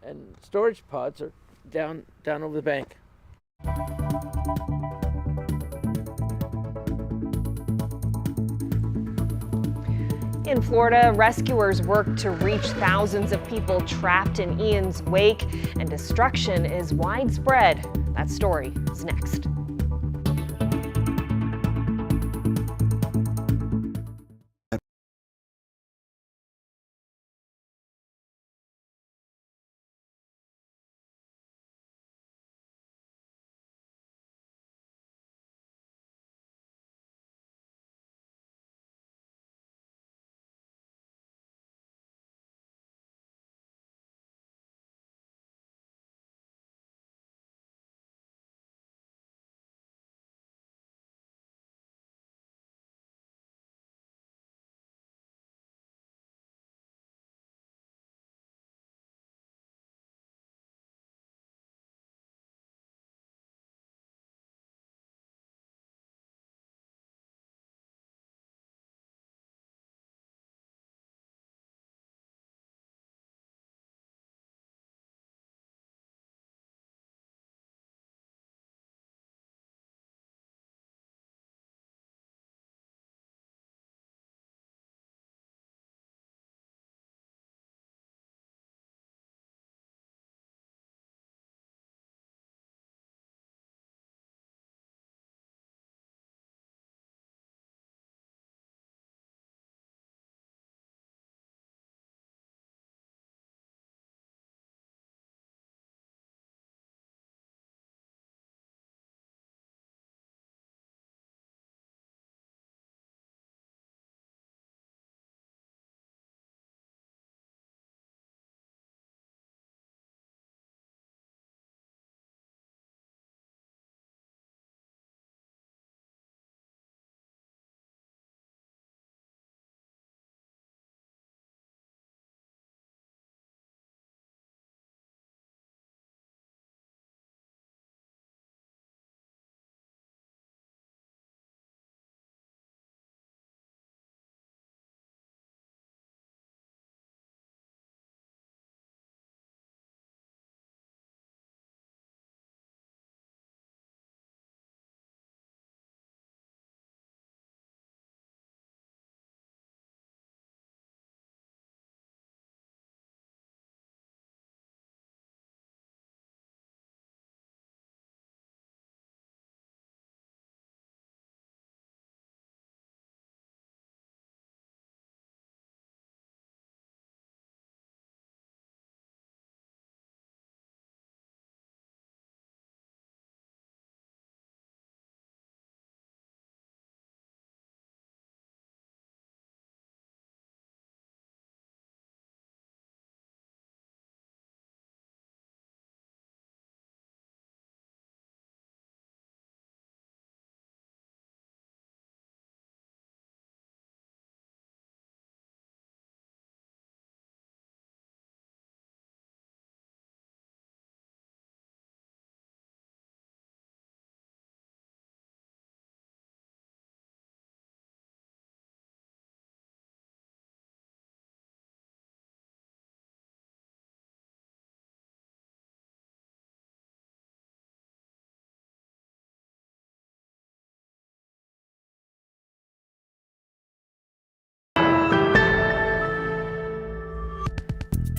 Speaker 11: and storage pods are down over the bank.
Speaker 4: In Florida, rescuers work to reach thousands of people trapped in Ian's wake, and destruction is widespread. That story is next.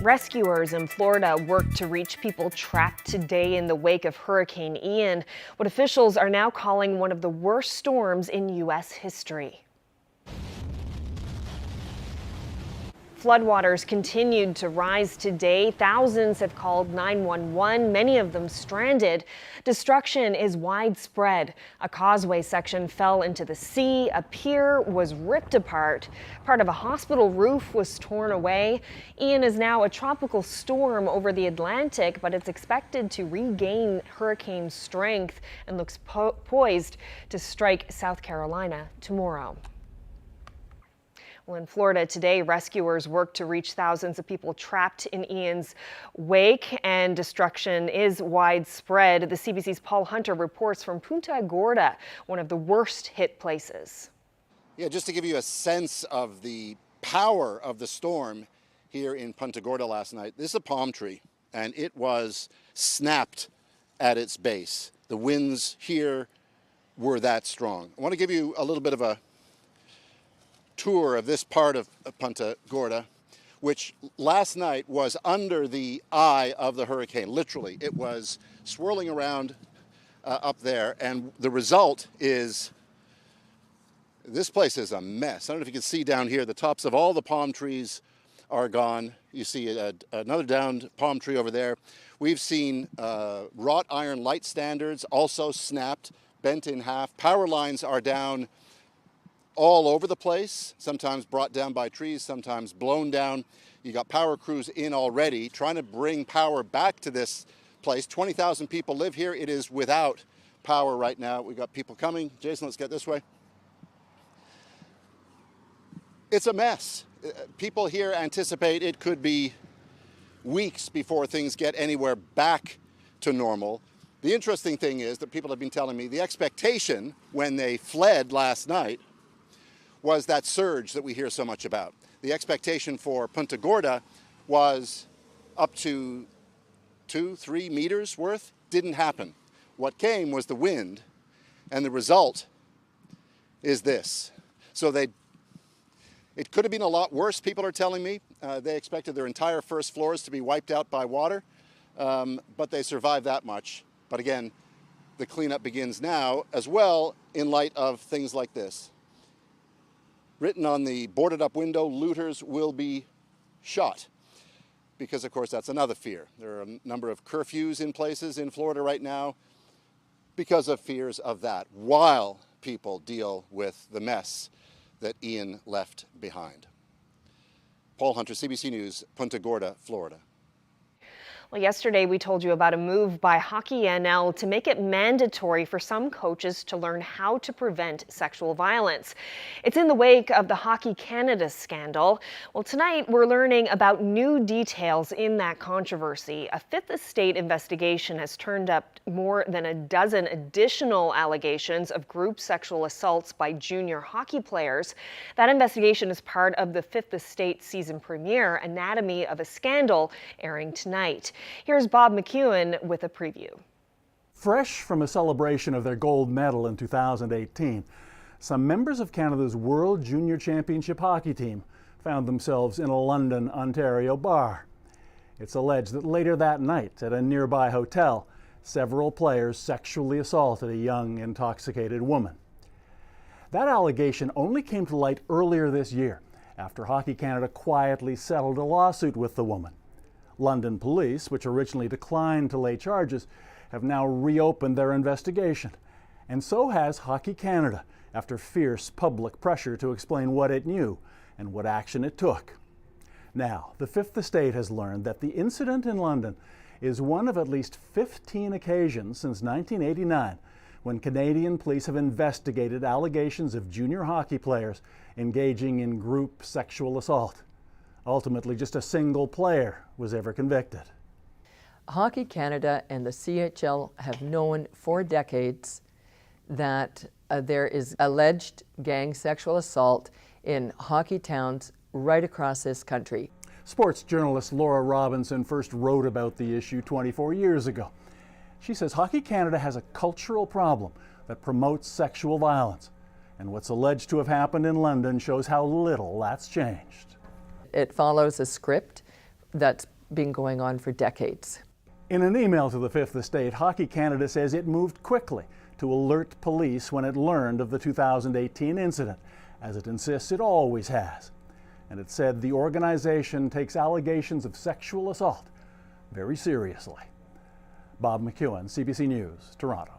Speaker 4: Rescuers in Florida worked to reach people trapped today in the wake of Hurricane Ian, what officials are now calling one of the worst storms in U.S. history. Floodwaters continued to rise today. Thousands have called 911, many of them stranded. Destruction is widespread. A causeway section fell into the sea. A pier was ripped apart. Part of a hospital roof was torn away. Ian is now a tropical storm over the Atlantic, but it's expected to regain hurricane strength and looks poised to strike South Carolina tomorrow. Well, in Florida today, rescuers work to reach thousands of people trapped in Ian's wake, and destruction is widespread. The CBC's Paul Hunter reports from Punta Gorda, one of the worst hit places.
Speaker 5: Yeah, just to give you a sense of the power of the storm here in Punta Gorda last night, this is a palm tree, and it was snapped at its base. The winds here were that strong. I want to give you a little bit of a tour of this part of Punta Gorda, which last night was under the eye of the hurricane. Literally, it was swirling around up there, and the result is this place is a mess. I don't know if you can see down here, the tops of all the palm trees are gone. You see another downed palm tree over there. We've seen wrought iron light standards also snapped, bent in half. Power lines are down all over the place, sometimes brought down by trees, sometimes blown down. You got power crews in already trying to bring power back to this place. 20,000 people live here. It is without power right now. We've got people coming. Jason, let's get this way. It's a mess. People here anticipate it could be weeks before things get anywhere back to normal. The interesting thing is that people have been telling me the expectation when they fled last night was that surge that we hear so much about. The expectation for Punta Gorda was up to 2-3 meters worth. Didn't happen. What came was the wind, and the result is this. So it could have been a lot worse, people are telling me. They expected their entire first floors to be wiped out by water, but they survived that much. But again, the cleanup begins now as well in light of things like this. Written on the boarded up window, looters will be shot. Because of course that's another fear. There are a number of curfews in places in Florida right now because of fears of that, while people deal with the mess that Ian left behind. Paul Hunter, CBC News, Punta Gorda, Florida.
Speaker 4: Well, yesterday we told you about a move by Hockey NL to make it mandatory for some coaches to learn how to prevent sexual violence. It's in the wake of the Hockey Canada scandal. Well, tonight we're learning about new details in that controversy. A Fifth Estate investigation has turned up more than a dozen additional allegations of group sexual assaults by junior hockey players. That investigation is part of the Fifth Estate season premiere, Anatomy of a Scandal, airing tonight. Here's Bob McEwen with a preview.
Speaker 12: Fresh from a celebration of their gold medal in 2018, some members of Canada's World Junior Championship hockey team found themselves in a London, Ontario bar. It's alleged that later that night at a nearby hotel, several players sexually assaulted a young, intoxicated woman. That allegation only came to light earlier this year after Hockey Canada quietly settled a lawsuit with the woman. London police, which originally declined to lay charges, have now reopened their investigation. And so has Hockey Canada, after fierce public pressure to explain what it knew and what action it took. Now, the Fifth Estate has learned that the incident in London is one of at least 15 occasions since 1989 when Canadian police have investigated allegations of junior hockey players engaging in group sexual assault. Ultimately, just a single player was ever convicted.
Speaker 14: Hockey Canada and the CHL have known for decades that there is alleged gang sexual assault in hockey towns right across this country.
Speaker 12: Sports journalist Laura Robinson first wrote about the issue 24 years ago. She says Hockey Canada has a cultural problem that promotes sexual violence, and what's alleged to have happened in London shows how little that's changed.
Speaker 14: It follows a script that's been going on for decades.
Speaker 12: In an email to the Fifth Estate, Hockey Canada says it moved quickly to alert police when it learned of the 2018 incident, as it insists it always has. and it said the organization takes allegations of sexual assault very seriously. Bob McEwen, CBC News, Toronto.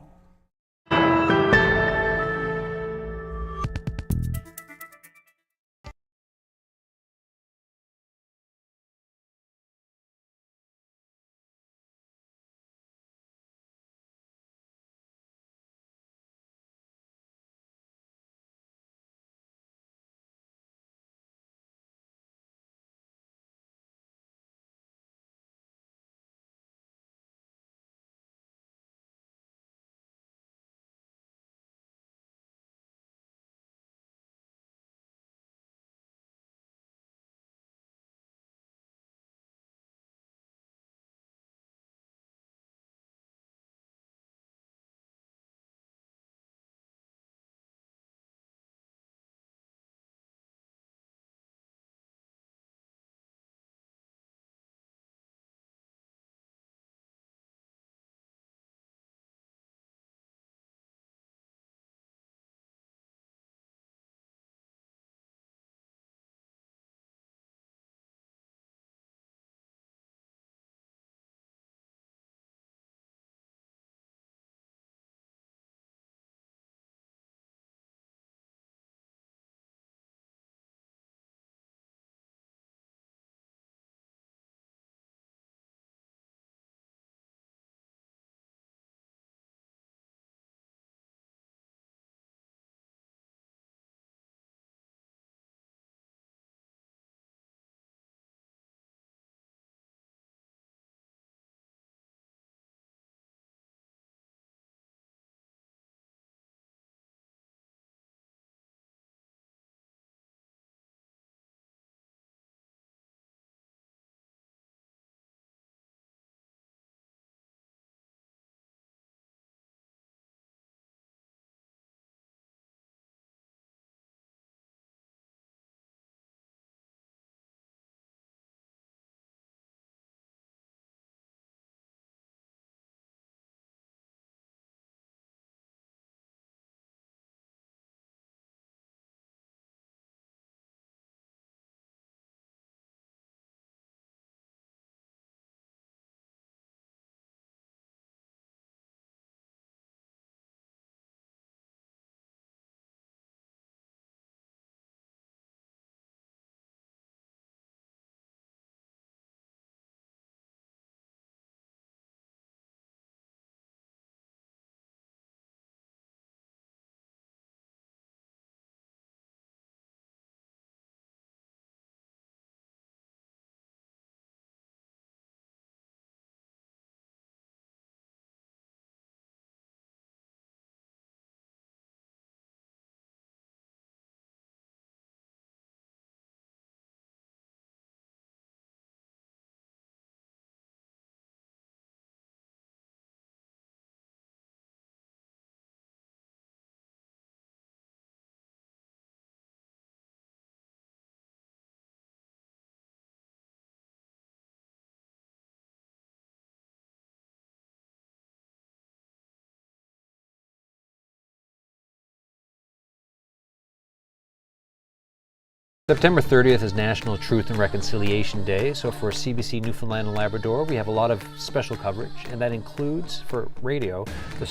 Speaker 15: September 30th is National Truth and Reconciliation Day, so for CBC Newfoundland and Labrador we have a lot of special coverage, and that includes, for radio, the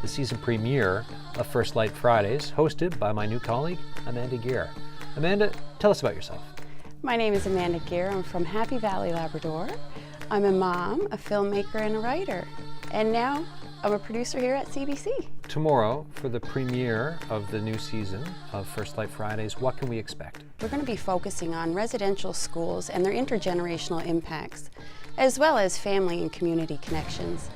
Speaker 15: season premiere of First Light Fridays, hosted by my new colleague, Amanda Gear. Amanda, tell us about yourself.
Speaker 16: My name is Amanda Gear. I'm from Happy Valley, Labrador. I'm a mom, a filmmaker, and a writer. And now I'm a producer here at CBC.
Speaker 15: Tomorrow, for the premiere of the new season of First Light Fridays, what can we expect?
Speaker 16: We're going to be focusing on residential schools and their intergenerational impacts, as well as family and community connections.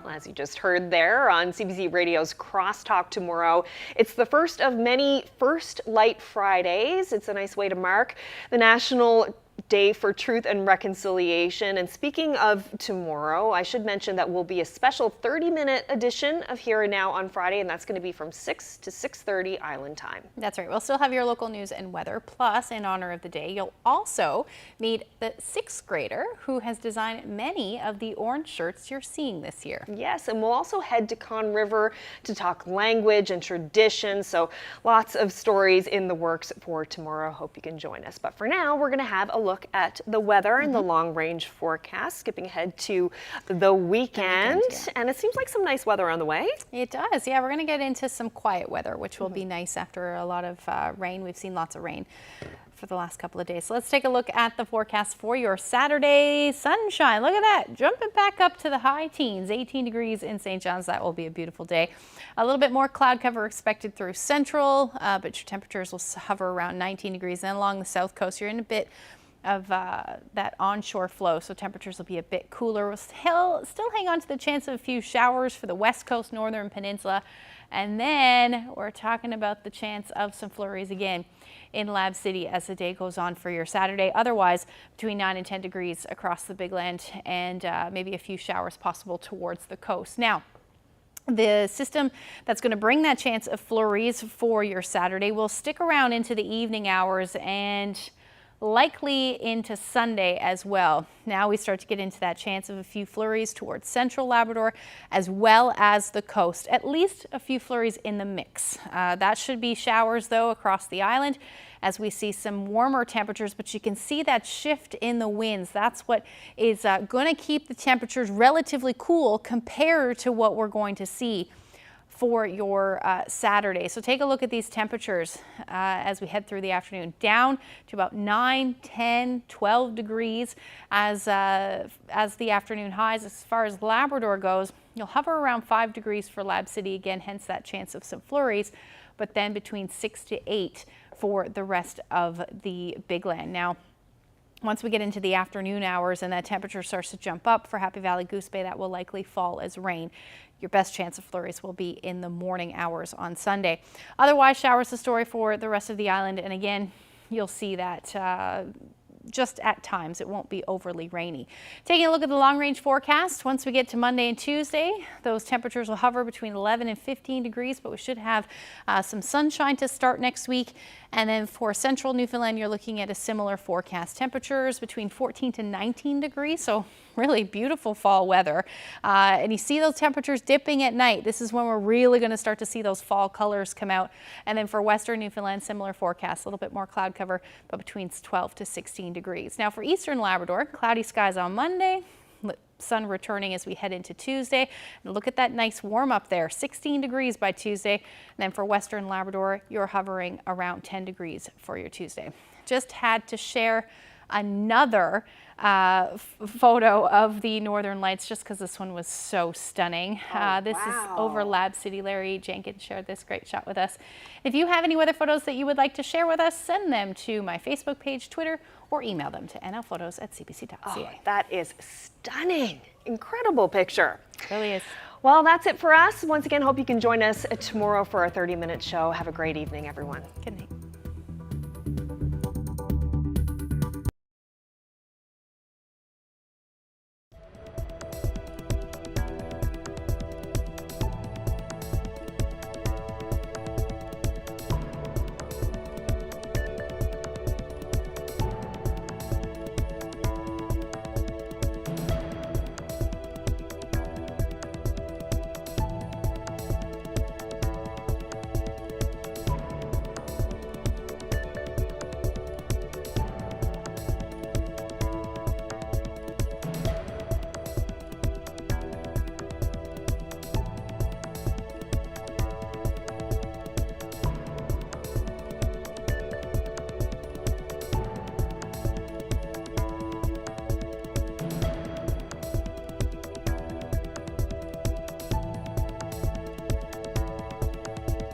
Speaker 4: As you just heard there on CBC Radio's Crosstalk tomorrow, it's the first of many First Light Fridays. It's a nice way to mark the National Day for Truth and Reconciliation. And speaking of tomorrow, I should mention that will be a special 30-minute edition of Here and Now on Friday, and that's going to be from 6 to 6:30 Island time.
Speaker 1: That's right. We'll still have your local news and weather. Plus, in honor of the day, you'll also meet the 6th grader who has designed many of the orange shirts you're seeing this year.
Speaker 4: Yes, and we'll also head to Conn River to talk language and tradition. So lots of stories in the works for tomorrow. Hope you can join us. But for now, we're going to have a look at the weather and the long-range forecast, skipping ahead to the weekend. And it seems like some nice weather on the way.
Speaker 1: It does. Yeah, we're going to get into some quiet weather, which will be nice after a lot of rain. We've seen lots of rain for the last couple of days. So let's take a look at the forecast for your Saturday. Sunshine, look at that, jumping back up to the high teens, 18 degrees in St. John's. That will be a beautiful day. A little bit more cloud cover expected through central, but your temperatures will hover around 19 degrees. And along the south coast, you're in a bit of that onshore flow, so temperatures will be a bit cooler. We'll still hang on to the chance of a few showers for the west coast, northern peninsula. And then we're talking about the chance of some flurries again in Lab City as the day goes on for your Saturday. Otherwise, between 9 and 10 degrees across the Big Land, and maybe a few showers possible towards the coast. Now, the system that's going to bring that chance of flurries for your Saturday will stick around into the evening hours and likely into Sunday as well. Now we start to get into that chance of a few flurries towards central Labrador as well as the coast. At least a few flurries in the mix. That should be showers though across the island as we see some warmer temperatures, but you can see that shift in the winds. That's what is going to keep the temperatures relatively cool compared to what we're going to see for your Saturday. So take a look at these temperatures as we head through the afternoon. Down to about 9, 10, 12 degrees as the afternoon highs. As far as Labrador goes, you'll hover around 5 degrees for Lab City again, hence that chance of some flurries, but then between 6 to 8 for the rest of the Big Land. Now, once we get into the afternoon hours and that temperature starts to jump up for Happy Valley, Goose Bay, that will likely fall as rain. Your best chance of flurries will be in the morning hours on Sunday. Otherwise, showers the story for the rest of the island. And again, you'll see that just at times it won't be overly rainy. Taking a look at the long range forecast, once we get to Monday and Tuesday, those temperatures will hover between 11 and 15 degrees, but we should have some sunshine to start next week. And then for central Newfoundland, you're looking at a similar forecast. Temperatures between 14 to 19 degrees, so really beautiful fall weather. And you see those temperatures dipping at night. This is when we're really going to start to see those fall colors come out. And then for western Newfoundland, similar forecast, a little bit more cloud cover, but between 12 to 16 degrees. Now for eastern Labrador, cloudy skies on Monday, sun returning as we head into Tuesday. And look at that nice warm up there, 16 degrees by Tuesday. And then for western Labrador, you're hovering around 10 degrees for your Tuesday. Just had to share another photo of the Northern Lights just because this one was so stunning. This is over Lab City. Larry Jenkins shared this great shot with us. If you have any weather photos that you would like to share with us, send them to my Facebook page, Twitter, or email them to nlphotos@cbc.ca.
Speaker 4: Oh, that is stunning. Incredible picture.
Speaker 1: It really is.
Speaker 4: Well, that's it for us. Once again, hope you can join us tomorrow for our 30-minute show. Have a great evening, everyone.
Speaker 1: Good night.